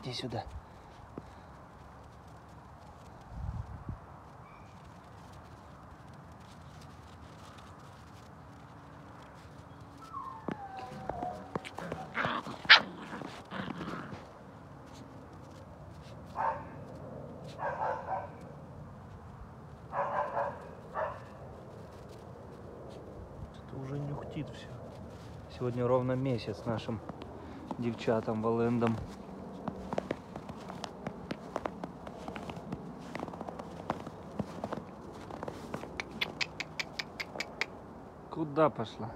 Иди сюда. Это уже нюхтит все. Сегодня ровно месяц нашим девчатам Волендам. Куда пошла?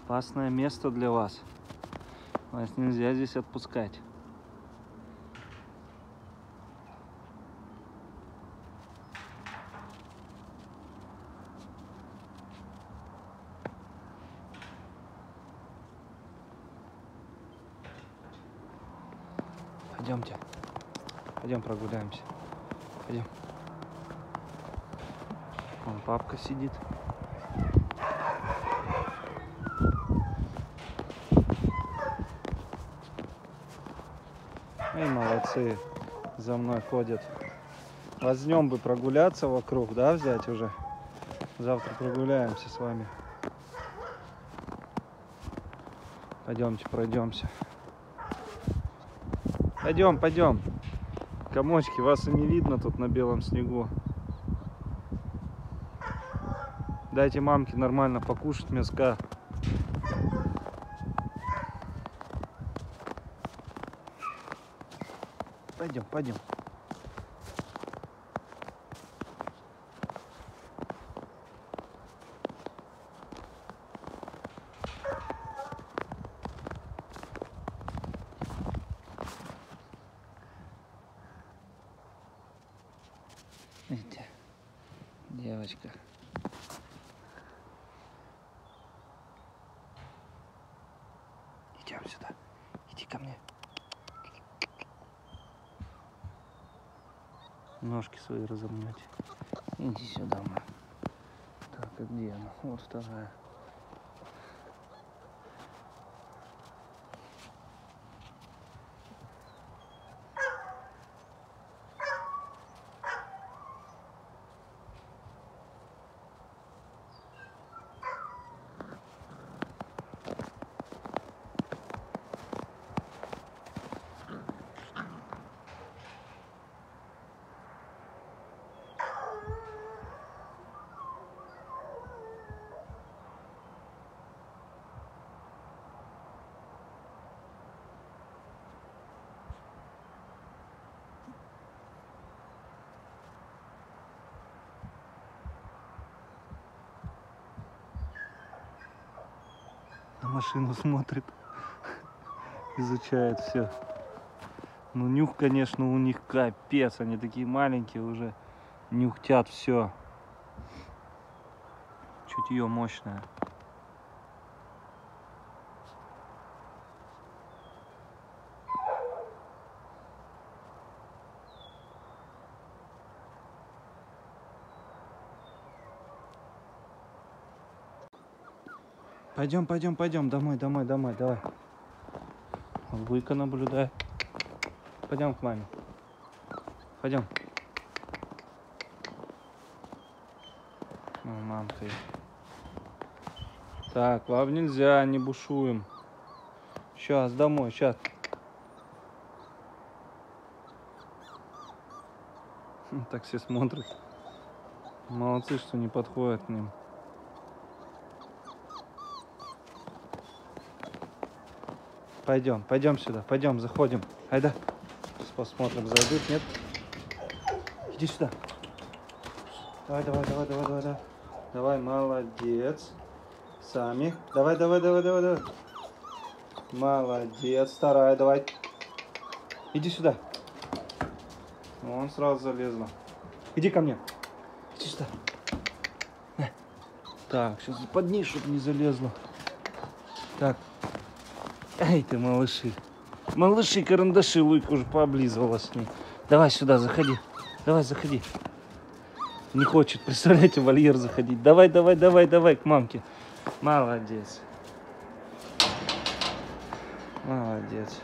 Опасное место для вас. Вас нельзя здесь отпускать. Пойдемте. Пойдем прогуляемся. Пойдем. Вон папка сидит. Эй, молодцы. За мной ходят. Возьмем бы прогуляться вокруг, да, взять уже. Завтра прогуляемся с вами. Пойдемте, пройдемся. Пойдем, пойдем. Комочки, вас и не видно тут на белом снегу. Дайте мамке нормально покушать мяска. Пойдем, пойдем. Видите, девочка. Идем сюда. Иди ко мне. Ножки свои разомнете. Иди сюда, мама. Так, а где она? Вот вторая. На машину смотрит, изучает все. Ну, нюх, конечно, у них капец. Они такие маленькие уже. Нюхтят все. Чутье мощное. Пойдем, пойдем, пойдем. Домой, домой, домой, давай. Вуйка наблюдает. Пойдем к маме. Пойдем. Ну, мамка. Так, вам нельзя, не бушуем. Сейчас, домой, сейчас. Так все смотрят. Молодцы, что не подходят к ним. Пойдем, пойдем сюда, пойдем, заходим. Айда. Сейчас посмотрим, зайдут, нет? Иди сюда. Давай, давай, давай, давай, давай, давай. Давай, молодец. Сами. Давай, давай, давай, давай, давай. Молодец, вторая, давай. Иди сюда. Вон сразу залезла. Иди ко мне. Иди сюда. Так, сейчас под ней, чтобы не залезла. Так. Эй ты, малыши. Малыши, карандаши, Луйка уже пооблизывалась с ней. Давай сюда, заходи. Давай, заходи. Не хочет, представляете, в вольер заходить. Давай, давай, давай, давай к мамке. Молодец. Молодец.